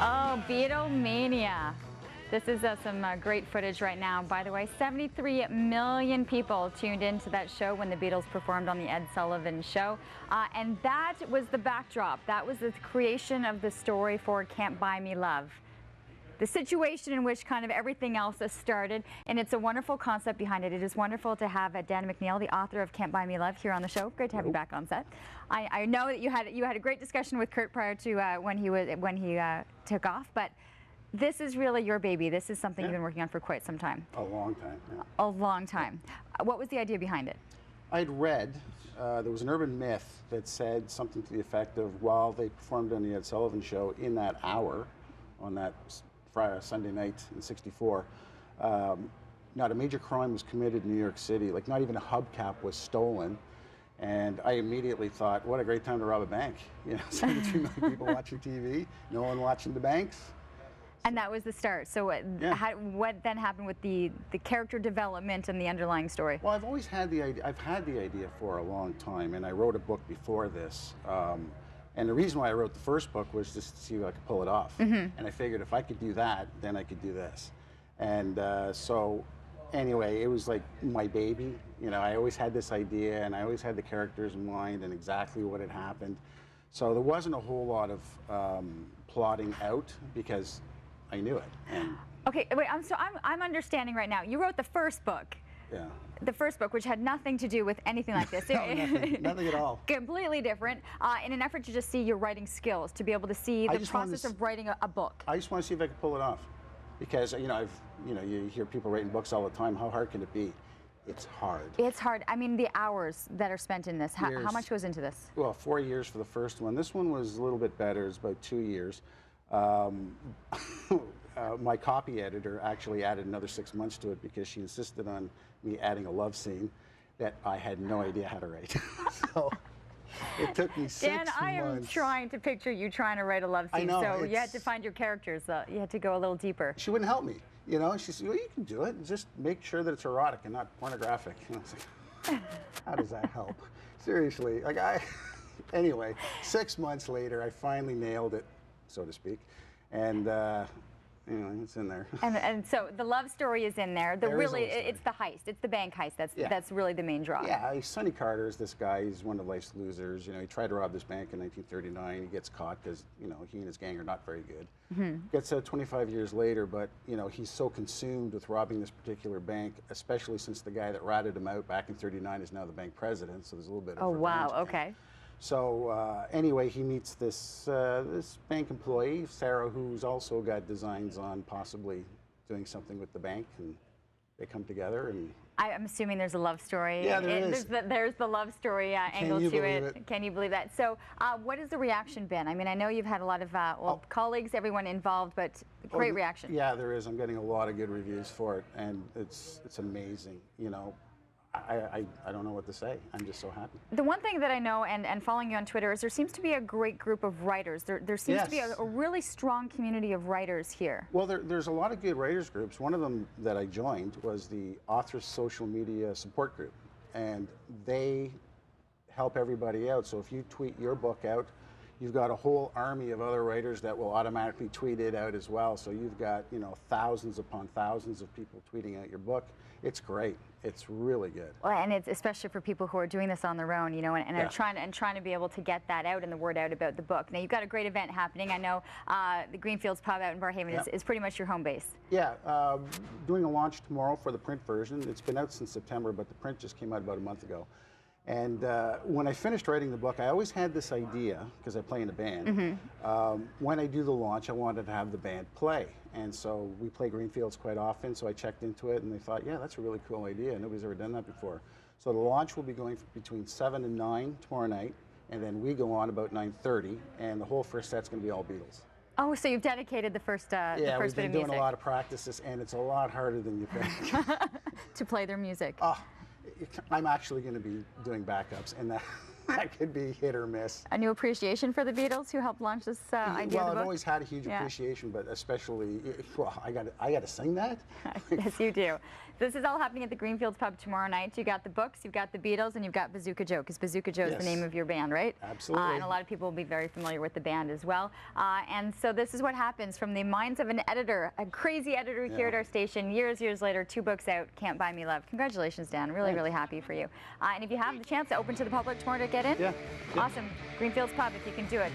Oh, Beatlemania. This is some great footage right now. By the way, 73 million people tuned into that show when the Beatles performed on the Ed Sullivan Show. And that was the backdrop. That was the creation of the story for Can't Buy Me Love. The situation in which kind of everything else has started, and it's a wonderful concept behind it. It is wonderful to have Dan McNeil, the author of Can't Buy Me Love, here on the show. Great to have you back on set. I know that you had a great discussion with Kurt prior to when he took off, but this is really your baby. This is something you've been working on for quite some time. A long time. Yeah. A long time. What was the idea behind it? I'd read there was an urban myth that said something to the effect of, while they performed on the Ed Sullivan Show in that hour on that Friday, Sunday night in '64, not a major crime was committed in New York City. Like, not even a hubcap was stolen. And I immediately thought, what a great time to rob a bank. You know, 73 million people watching TV, no one watching the banks. And that was the start. So what then happened with the character development and the underlying story? Well, I've always had the idea. I've had the idea for a long time, and I wrote a book before this. And the reason why I wrote the first book was just to see if I could pull it off. And I figured if I could do that, then I could do this. And so anyway, it was like my baby. You know, I always had this idea, and I always had the characters in mind and exactly what had happened. So there wasn't a whole lot of plotting out, because I knew it. And okay, wait. I'm understanding right now. You wrote the first book. yeah. The first book, which had nothing to do with anything like this. No, nothing at all. Completely different. In an effort to just see your writing skills, to be able to see the process of writing a book. I just want to see if I could pull it off, because you hear people writing books all the time. How hard can it be? It's hard. It's hard. I mean, the hours that are spent in this. How much goes into this? Well, 4 years for the first one. This one was a little bit better. It's about 2 years. My copy editor actually added another 6 months to it, because she insisted on me adding a love scene that I had no idea how to write. So it took me 6 months. Dan, I am trying to picture you trying to write a love scene. I know, so you had to find your characters. You had to go a little deeper. She wouldn't help me. You know, she said, well, you can do it. Just make sure that it's erotic and not pornographic. And I was like, how does that help? Seriously. Anyway, 6 months later, I finally nailed it, so to speak. And anyway, it's in there. And so the love story is in there. It's the heist. It's the bank heist. That's really the main draw. Yeah, Sonny Carter is this guy. He's one of life's losers. You know, he tried to rob this bank in 1939. He gets caught because, you know, he and his gang are not very good. Gets out 25 years later, but, you know, he's so consumed with robbing this particular bank, especially since the guy that ratted him out back in '39 is now the bank president. So there's a little bit of wow, okay. So anyway, he meets this bank employee, Sarah, who's also got designs on possibly doing something with the bank, and they come together. And I'm assuming there's a love story. Yeah, there is. There's the love story angle to it. Can you believe that? So what has the reaction been? I mean, I know you've had a lot of colleagues, everyone involved, but great reaction. Yeah, there is. I'm getting a lot of good reviews for it, and it's amazing. You know, I don't know what to say. I'm just so happy. The one thing that I know, and following you on Twitter, is there seems to be a great group of writers. There seems to be a really strong community of writers here. Well, there's a lot of good writers groups. One of them that I joined was the Authors Social Media Support Group, and they help everybody out. So if you tweet your book out, you've got a whole army of other writers that will automatically tweet it out as well. So you've got, you know, thousands upon thousands of people tweeting out your book. It's great. It's really good. Well, and it's especially for people who are doing this on their own, you know, and are trying to be able to get that out and the word out about the book. Now, you've got a great event happening. I know the Greenfields Pub out in Barrhaven is pretty much your home base. Yeah, doing a launch tomorrow for the print version. It's been out since September, but the print just came out about a month ago. And when I finished writing the book, I always had this idea, because I play in a band, when I do the launch, I wanted to have the band play. And so we play Greenfields quite often, so I checked into it, and they thought, yeah, that's a really cool idea. Nobody's ever done that before. So the launch will be going between 7 and 9 tomorrow night, and then we go on about 9:30, and the whole first set's going to be all Beatles. Oh, so you've dedicated the first bit of music. Yeah, we've been doing a lot of practices, and it's a lot harder than you think. To play their music. I'm actually going to be doing backups, and that could be hit or miss. A new appreciation for the Beatles, who helped launch this idea Well, of the book? I've always had a huge appreciation, but especially, well, I got to sing that. Yes, you do. This is all happening at the Greenfields Pub tomorrow night. You got the books, you've got the Beatles, and you've got Bazooka Joe, because Bazooka Joe is the name of your band, right? Absolutely. And a lot of people will be very familiar with the band as well. And so this is what happens from the minds of an editor, a crazy editor here at our station. Years later, 2 books out, Can't Buy Me Love. Congratulations, Dan. Really happy for you. And if you have the chance to open to the public tomorrow to get in, awesome. Greenfields Pub, if you can do it.